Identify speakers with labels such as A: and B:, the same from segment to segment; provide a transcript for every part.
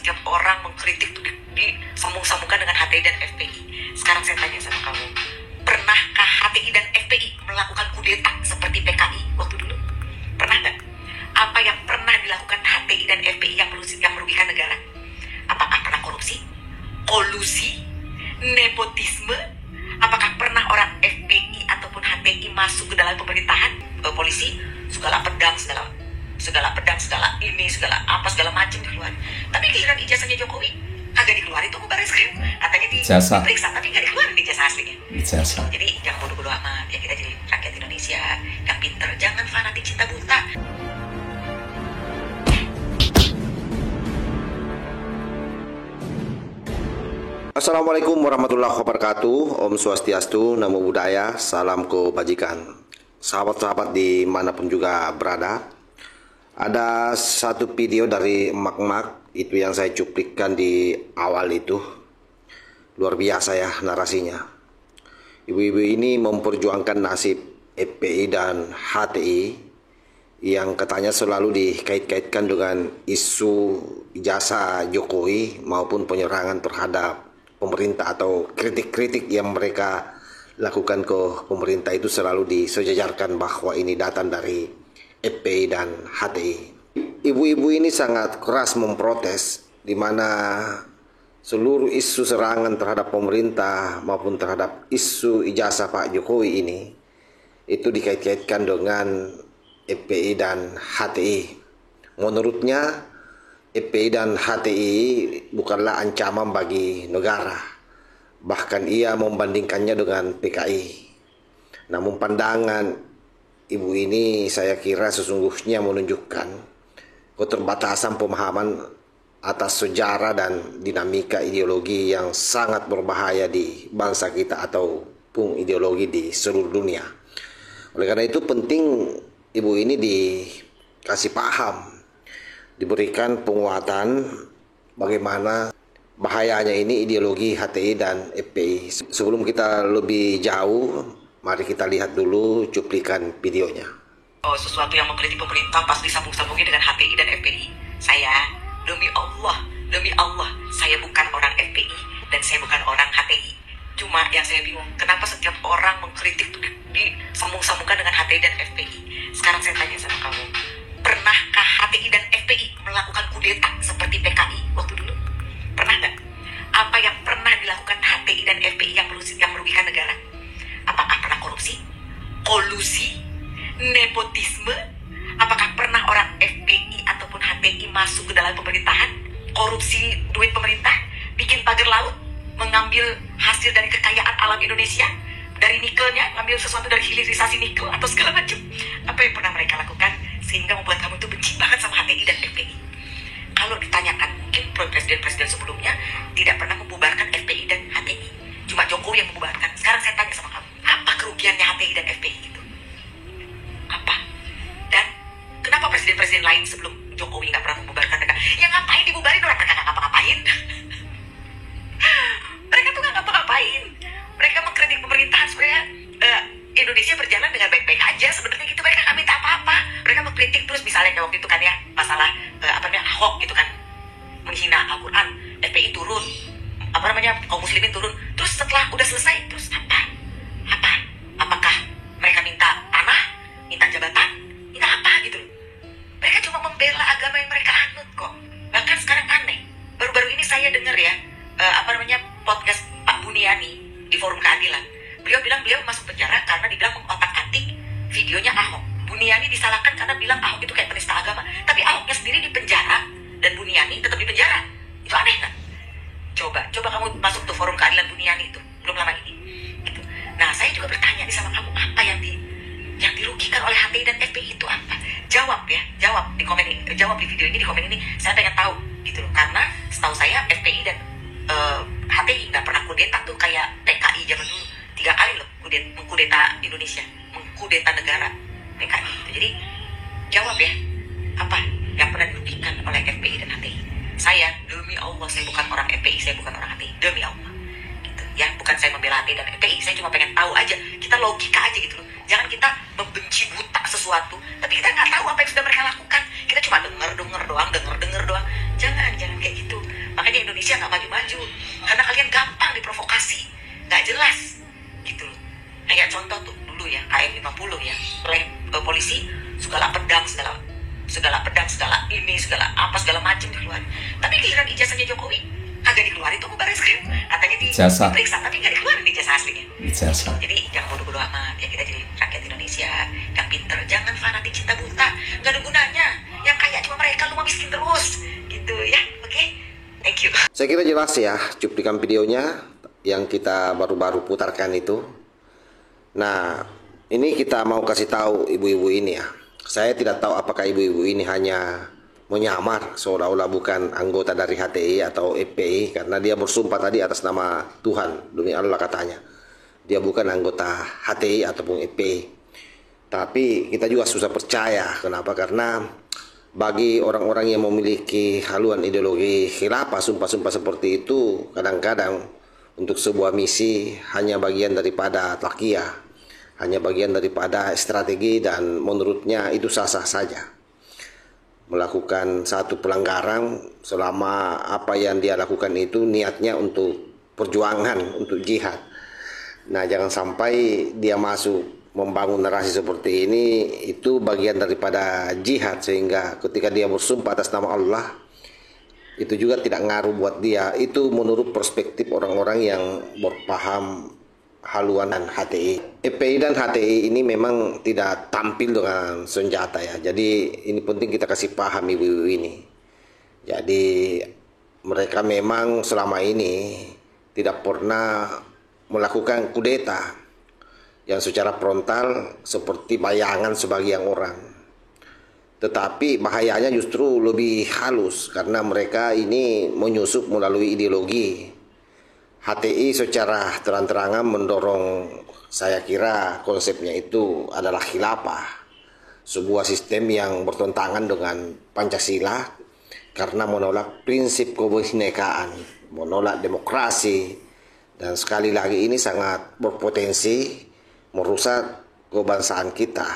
A: setiap orang mengkritik tuh disambung-sambungkan dengan HTI dan FPI. Sekarang saya tanya sama kamu, pernahkah HTI dan FPI melakukan kudeta seperti PKI waktu dulu? Pernah nggak? Apa yang pernah dilakukan HTI dan FPI yang merugikan negara? Apakah pernah korupsi, kolusi, nepotisme? Apakah pernah orang FPI ataupun HTI masuk ke dalam pemerintahan, polisi, segala pedang, segala ini, segala macam dikeluarin. Tapi giliran ijazahnya Jokowi agak dikeluarin tuh Baris Krim. Katanya diperiksa, tapi nggak dikeluarin ijazah aslinya.
B: Ijazah.
A: Jadi jangan bodoh-bodoh amat. Ya kita jadi rakyat Indonesia yang pinter. Jangan fanatik cinta buta.
C: Assalamualaikum warahmatullahi wabarakatuh. Om Swastiastu, Namo Buddhaya, salam kebajikan. Sahabat-sahabat dimanapun juga berada, ada satu video dari emak-emak itu yang saya cuplikan di awal itu. Luar biasa ya narasinya. Ibu-ibu ini memperjuangkan nasib FPI dan HTI yang katanya selalu dikait-kaitkan dengan isu ijazah Jokowi maupun penyerangan terhadap pemerintah atau kritik-kritik yang mereka lakukan ke pemerintah itu selalu disejajarkan bahwa ini datang dari FPI dan HTI. Ibu-ibu ini sangat keras memprotes di mana seluruh isu serangan terhadap pemerintah maupun terhadap isu ijazah Pak Jokowi ini itu dikait-kaitkan dengan FPI dan HTI. Menurutnya FPI dan HTI bukanlah ancaman bagi negara. Bahkan ia membandingkannya dengan PKI. Namun pandangan ibu ini saya kira sesungguhnya menunjukkan keterbatasan pemahaman atas sejarah dan dinamika ideologi yang sangat berbahaya di bangsa kita ataupun ideologi di seluruh dunia. Oleh karena itu penting ibu ini dikasih paham, diberikan penguatan bagaimana bahayanya ini ideologi HTI dan FPI. Sebelum kita lebih jauh, mari kita lihat dulu cuplikan videonya.
A: Sesuatu yang mengkritik pemerintah pasti disambung-sambungin dengan HTI dan FPI. Saya, demi Allah, saya bukan orang FPI dan saya bukan orang HTI. Cuma yang saya bingung, kenapa setiap orang mengkritik tuh disambung-sambungkan dengan HTI dan FPI. Sekarang saya tanya sama kamu, pernahkah HTI dan FPI melakukan kudeta seperti PKI waktu dulu? Pernah nggak? Apa yang pernah dilakukan HTI dan FPI yang merugikan negara? Apakah pernah korupsi, kolusi, nepotisme? Apakah pernah orang FPI ataupun HTI masuk ke dalam pemerintahan, korupsi duit pemerintah, bikin pagar laut, mengambil hasil dari kekayaan alam Indonesia, dari nikelnya, ngambil sesuatu dari hilirisasi nikel atau segala macam? Apa yang pernah mereka lakukan sehingga membuat kamu itu benci banget sama HTI dan FPI? Kalau ditanyakan, mungkin presiden-presiden sebelumnya tidak pernah membubarkan FPI dan HTI. Cuma Jokowi yang membubarkan. Sekarang saya tanya sama kamu, apa kerugiannya HTI dan FPI itu? Apa? Dan kenapa presiden-presiden lain sebelum Jokowi nggak pernah membubarkan mereka? Yang ngapain dibubarin? Orang mereka nggak ngapa-ngapain. Mereka tuh nggak ngapa-ngapain. Mereka mengkritik pemerintahan supaya Indonesia berjalan dengan baik-baik aja. Sebenarnya gitu, mereka nggak minta apa-apa. Mereka mengkritik terus, misalnya kayak waktu itu kan ya, masalah Ahok gitu kan, menghina Al-Quran, FPI turun, kaum muslimin turun. Terus setelah udah selesai, terus apa? Apakah mereka minta tanah, minta jabatan, minta apa gitu? Mereka cuma membela agama yang mereka anut kok. Bahkan sekarang aneh, baru-baru ini saya dengar ya, podcast Pak Buniani di Forum Keadilan. Beliau bilang beliau masuk penjara karena dibilang mengotak-atik videonya Ahok. Buniani disalahkan karena bilang Ahok itu kayak penista agama. Tapi Ahoknya sendiri di penjara dan Buniani tetap di penjara. Itu aneh nggak? Coba kamu masuk tuh Forum Keadilan Buniani itu belum lama ini. Gitu. Nah, saya juga bertanya nih sama kamu, apa yang dirugikan oleh HTI dan FPI itu apa? Jawab di komen ini, jawab di video ini, di komen ini. Saya pengen tahu gitu loh. Karena setahu saya FPI dan HTI nggak pernah kudeta tuh kayak PKI zaman dulu. 3 kali loh mengkudeta Indonesia, mengkudeta negara PKI itu. Jadi jawab ya, apa yang pernah dirugikan oleh FPI dan HTI? Saya, demi Allah, saya bukan orang FPI, saya bukan orang HTI, demi Allah gitu. Ya, bukan saya membela HTI dan FPI, saya cuma pengen tahu aja, kita logika aja gitu loh. Jangan kita membenci buta sesuatu tapi kita nggak tahu apa yang sudah mereka lakukan. Kita cuma denger doang. Jangan kayak gitu. Indonesia nggak maju-maju karena kalian gampang diprovokasi, nggak jelas gitu loh. Kayak contoh tuh dulu ya KM 50 ya, oleh polisi segala pedang, segala ini, segala macam dikeluarin. Tapi giliran ijazahnya Jokowi kagak dikeluarin tuh Barreskrim, katanya diperiksa tapi nggak dikeluarin ijazah aslinya.
B: Ijazah.
A: Jadi jangan bodoh-bodoh amat ya, kita jadi rakyat Indonesia yang pinter, jangan fanatik cinta buta, nggak ada gunanya. Yang kaya cuma mereka, lu mah miskin terus gitu ya. Oke, thank you.
C: Saya kira jelas ya cuplikan videonya yang kita baru-baru putarkan itu. Nah, ini kita mau kasih tahu ibu-ibu ini ya. Saya tidak tahu apakah ibu-ibu ini hanya menyamar seolah-olah bukan anggota dari HTI atau FPI, karena dia bersumpah tadi atas nama Tuhan, demi Allah katanya dia bukan anggota HTI ataupun FPI. Tapi kita juga susah percaya. Kenapa? Karena bagi orang-orang yang memiliki haluan ideologi khilafah, sumpah-sumpah seperti itu kadang-kadang untuk sebuah misi hanya bagian daripada takiyah, hanya bagian daripada strategi, dan menurutnya itu sah-sah saja. Melakukan satu pelanggaran selama apa yang dia lakukan itu niatnya untuk perjuangan, untuk jihad. Nah, jangan sampai dia masuk membangun narasi seperti ini, itu bagian daripada jihad, sehingga ketika dia bersumpah atas nama Allah, itu juga tidak ngaruh buat dia. Itu menurut perspektif orang-orang yang berpaham haluan dan HTI. FPI dan HTI ini memang tidak tampil dengan senjata ya. Jadi ini penting kita kasih paham ibu-ibu ini. Jadi mereka memang selama ini tidak pernah melakukan kudeta yang secara frontal seperti bayangan sebagian orang. Tetapi bahayanya justru lebih halus karena mereka ini menyusup melalui ideologi. HTI secara terang-terangan mendorong, saya kira konsepnya itu adalah khilafah, sebuah sistem yang bertentangan dengan Pancasila karena menolak prinsip kebinekaan, menolak demokrasi, dan sekali lagi ini sangat berpotensi merusak kebangsaan kita.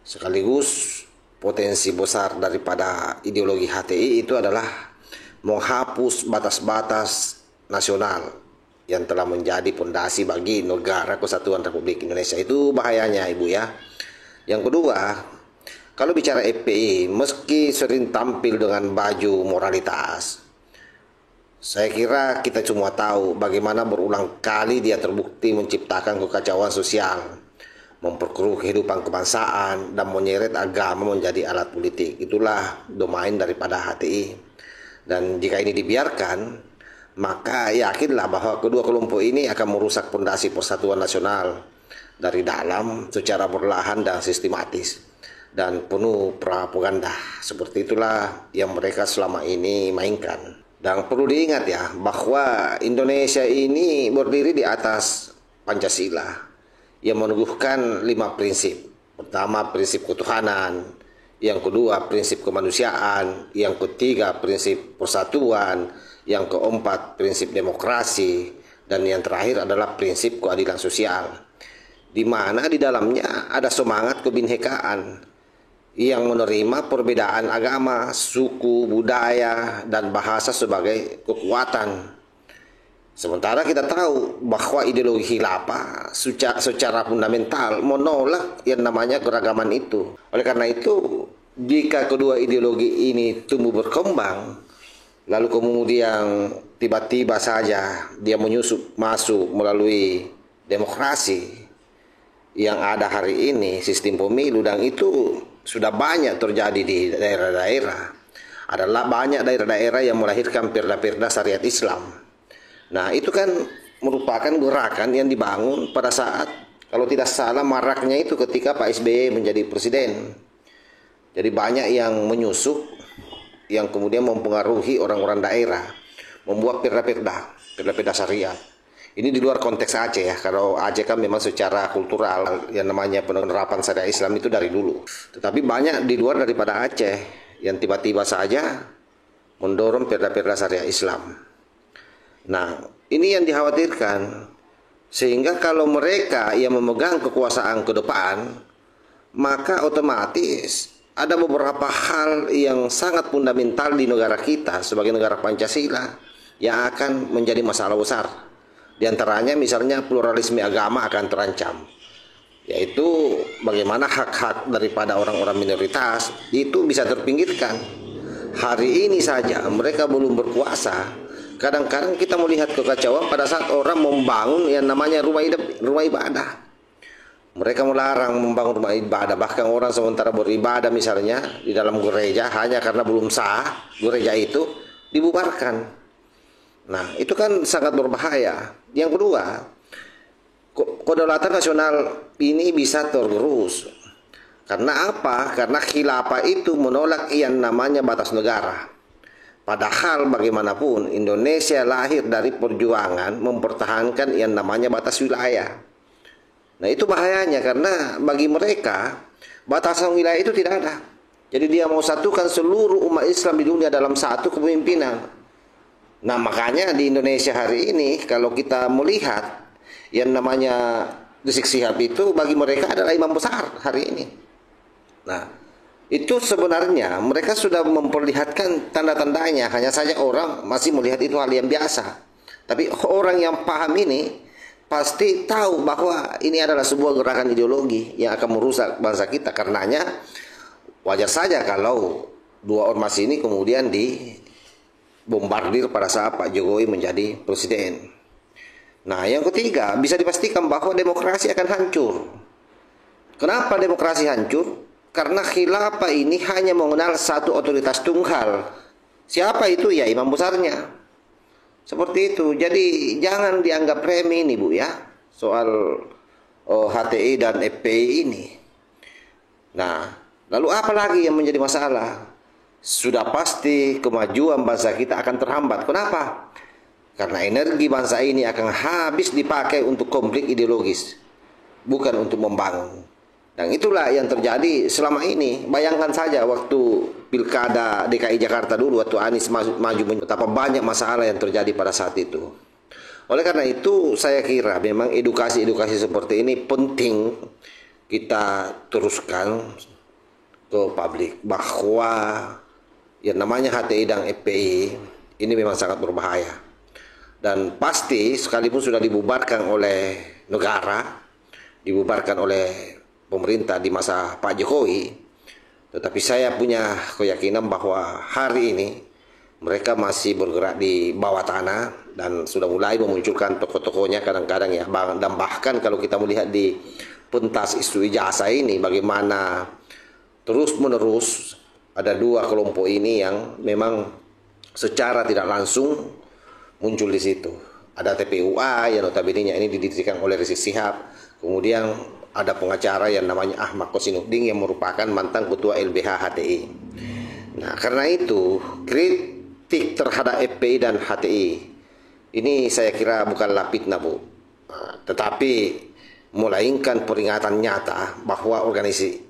C: Sekaligus potensi besar daripada ideologi HTI itu adalah menghapus batas-batas nasional yang telah menjadi pondasi bagi negara kesatuan Republik Indonesia. Itu bahayanya ibu ya. Yang kedua, kalau bicara FPI, meski sering tampil dengan baju moralitas, saya kira kita semua tahu bagaimana berulang kali dia terbukti menciptakan kekacauan sosial, memperkeruh kehidupan kebangsaan, dan menyeret agama menjadi alat politik. Itulah domain daripada HTI. Dan jika ini dibiarkan, maka yakinlah bahwa kedua kelompok ini akan merusak fondasi persatuan nasional dari dalam secara perlahan dan sistematis dan penuh propaganda. Seperti itulah yang mereka selama ini mainkan. Dan perlu diingat ya bahwa Indonesia ini berdiri di atas Pancasila yang meneguhkan 5 prinsip. Pertama, prinsip ketuhanan. Yang kedua, prinsip kemanusiaan. Yang ketiga, prinsip persatuan. Yang keempat, prinsip demokrasi. Dan yang terakhir adalah prinsip keadilan sosial, di mana di dalamnya ada semangat kebinekaan yang menerima perbedaan agama, suku, budaya, dan bahasa sebagai kekuatan. Sementara kita tahu bahwa ideologi khilafah secara fundamental menolak yang namanya keragaman itu. Oleh karena itu, jika kedua ideologi ini tumbuh berkembang, lalu kemudian tiba-tiba saja dia menyusup masuk melalui demokrasi yang ada hari ini, sistem pemilu, dan itu sudah banyak terjadi di daerah-daerah. Adalah banyak daerah-daerah yang melahirkan perda-perda syariat Islam. Nah, itu kan merupakan gerakan yang dibangun pada saat, kalau tidak salah, maraknya itu ketika Pak SBY menjadi presiden. Jadi banyak yang menyusup, yang kemudian mempengaruhi orang-orang daerah, membuat perda-perda syariat. Ini di luar konteks Aceh ya. Kalau Aceh kan memang secara kultural yang namanya penerapan syariat Islam itu dari dulu. Tetapi banyak di luar daripada Aceh yang tiba-tiba saja mendorong perda-perda syariat Islam. Nah, ini yang dikhawatirkan. Sehingga kalau mereka yang memegang kekuasaan ke depan, maka otomatis ada beberapa hal yang sangat fundamental di negara kita sebagai negara Pancasila, yang akan menjadi masalah besar. Di antaranya misalnya pluralisme agama akan terancam, yaitu bagaimana hak-hak daripada orang-orang minoritas itu bisa terpinggirkan. Hari ini saja mereka belum berkuasa. Kadang-kadang kita melihat kekacauan pada saat orang membangun yang namanya rumah ibadah. Mereka melarang membangun rumah ibadah, bahkan orang sementara beribadah misalnya di dalam gereja hanya karena belum sah gereja itu dibubarkan. Nah, itu kan sangat berbahaya. Yang kedua, kedaulatan nasional ini bisa tergerus. Karena apa? Karena khilafah itu menolak yang namanya batas negara. Padahal bagaimanapun Indonesia lahir dari perjuangan mempertahankan yang namanya batas wilayah. Nah, itu bahayanya karena bagi mereka batasan wilayah itu tidak ada. Jadi dia mau satukan seluruh umat Islam di dunia dalam satu kepemimpinan. Nah, makanya di Indonesia hari ini kalau kita melihat yang namanya Rizik Syihab itu bagi mereka adalah imam besar hari ini. Nah, itu sebenarnya mereka sudah memperlihatkan tanda-tandanya, hanya saja orang masih melihat itu hal yang biasa. Tapi orang yang paham ini pasti tahu bahwa ini adalah sebuah gerakan ideologi yang akan merusak bangsa kita. Karenanya wajar saja kalau dua ormas ini kemudian dibombardir pada saat Pak Jokowi menjadi presiden. Nah, yang ketiga, bisa dipastikan bahwa demokrasi akan hancur. Kenapa demokrasi hancur? Karena khilafah ini hanya mengenal satu otoritas tunggal. Siapa itu? Ya imam besarnya. Seperti itu. Jadi jangan dianggap remeh ini Bu ya, soal HTI dan FPI ini. Nah, lalu apa lagi yang menjadi masalah? Sudah pasti kemajuan bangsa kita akan terhambat. Kenapa? Karena energi bangsa ini akan habis dipakai untuk konflik ideologis, bukan untuk membangun. Dan itulah yang terjadi selama ini. Bayangkan saja waktu pilkada DKI Jakarta dulu, waktu Anies maju, betapa banyak masalah yang terjadi pada saat itu. Oleh karena itu saya kira memang edukasi-edukasi seperti ini penting kita teruskan ke publik, bahwa yang namanya HTI dan FPI ini memang sangat berbahaya. Dan pasti sekalipun sudah dibubarkan oleh negara, dibubarkan oleh pemerintah di masa Pak Jokowi, tetapi saya punya keyakinan bahwa hari ini mereka masih bergerak di bawah tanah dan sudah mulai memunculkan tokoh-tokohnya kadang-kadang ya. Dan bahkan kalau kita melihat di pentas isu ijazah ini, bagaimana terus-menerus ada dua kelompok ini yang memang secara tidak langsung muncul di situ. Ada TPUA yang notabene ini didirikan oleh Rizik Syihab, kemudian ada pengacara yang namanya Ahmad Kosinudin yang merupakan mantan ketua LBH HTI. Nah, karena itu kritik terhadap FPI dan HTI ini saya kira bukanlah fitnah Bu, tetapi melainkan peringatan nyata bahwa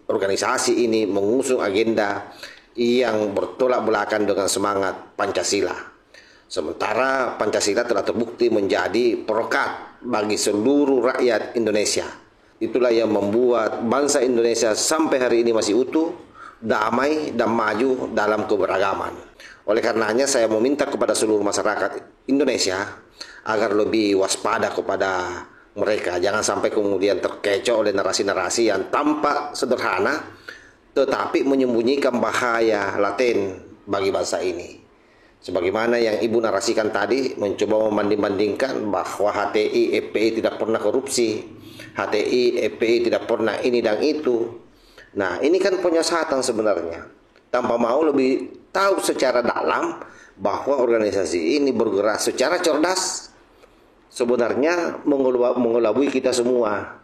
C: organisasi ini mengusung agenda yang bertolak belakang dengan semangat Pancasila. Sementara Pancasila telah terbukti menjadi perekat bagi seluruh rakyat Indonesia. Itulah yang membuat bangsa Indonesia sampai hari ini masih utuh, damai, dan maju dalam keberagaman. Oleh karenanya saya meminta kepada seluruh masyarakat Indonesia agar lebih waspada kepada mereka. Jangan sampai kemudian terkecoh oleh narasi-narasi yang tampak sederhana tetapi menyembunyikan bahaya laten bagi bangsa ini. Sebagaimana yang Ibu narasikan tadi, mencoba membanding-bandingkan bahwa HTI, FPI tidak pernah korupsi, HTI, FPI tidak pernah ini dan itu. Nah, ini kan penyesatan sebenarnya. Tanpa mau lebih tahu secara dalam bahwa organisasi ini bergerak secara cerdas, sebenarnya mengelabui kita semua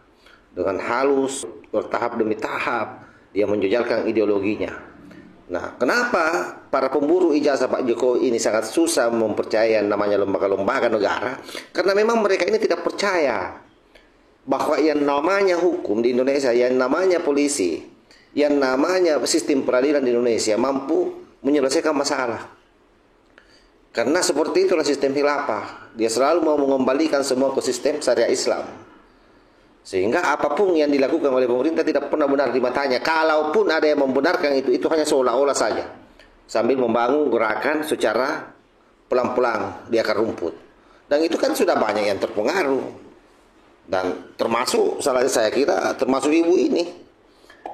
C: dengan halus, bertahap demi tahap, yang menjejalkan ideologinya. Nah, kenapa para pemburu ijazah Pak Jokowi ini sangat susah mempercayai yang namanya lembaga-lembaga negara? Karena memang mereka ini tidak percaya bahwa yang namanya hukum di Indonesia, yang namanya polisi, yang namanya sistem peradilan di Indonesia mampu menyelesaikan masalah. Karena seperti itulah sistem khilafah. Dia selalu mau mengembalikan semua ke sistem syariah Islam. Sehingga apapun yang dilakukan oleh pemerintah tidak pernah benar di matanya. Kalaupun ada yang membenarkan itu hanya seolah-olah saja. Sambil membangun gerakan secara pulang-pulang di akar rumput. Dan itu kan sudah banyak yang terpengaruh. Dan termasuk saya kira termasuk ibu ini.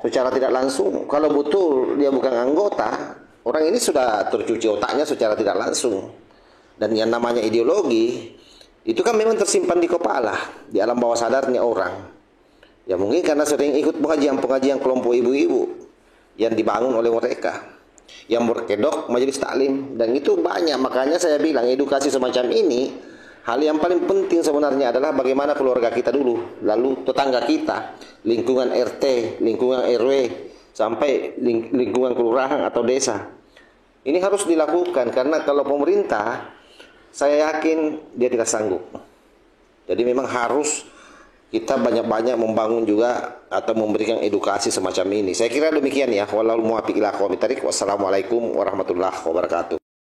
C: Secara tidak langsung, kalau betul dia bukan anggota, orang ini sudah tercuci otaknya secara tidak langsung. Dan yang namanya ideologi, itu kan memang tersimpan di kepala, di alam bawah sadarnya orang. Ya mungkin karena sering ikut pengajian-pengajian kelompok ibu-ibu yang dibangun oleh mereka, yang berkedok majelis taklim. Dan itu banyak, makanya saya bilang edukasi semacam ini, hal yang paling penting sebenarnya adalah bagaimana keluarga kita dulu, lalu tetangga kita, lingkungan RT, lingkungan RW, sampai lingkungan kelurahan atau desa. Ini harus dilakukan, karena kalau pemerintah, saya yakin dia tidak sanggup. Jadi memang harus kita banyak-banyak membangun juga atau memberikan edukasi semacam ini. Saya kira demikian ya. Wallahul muwaffiq ila aqwamit thoriq. Wassalamualaikum warahmatullahi wabarakatuh.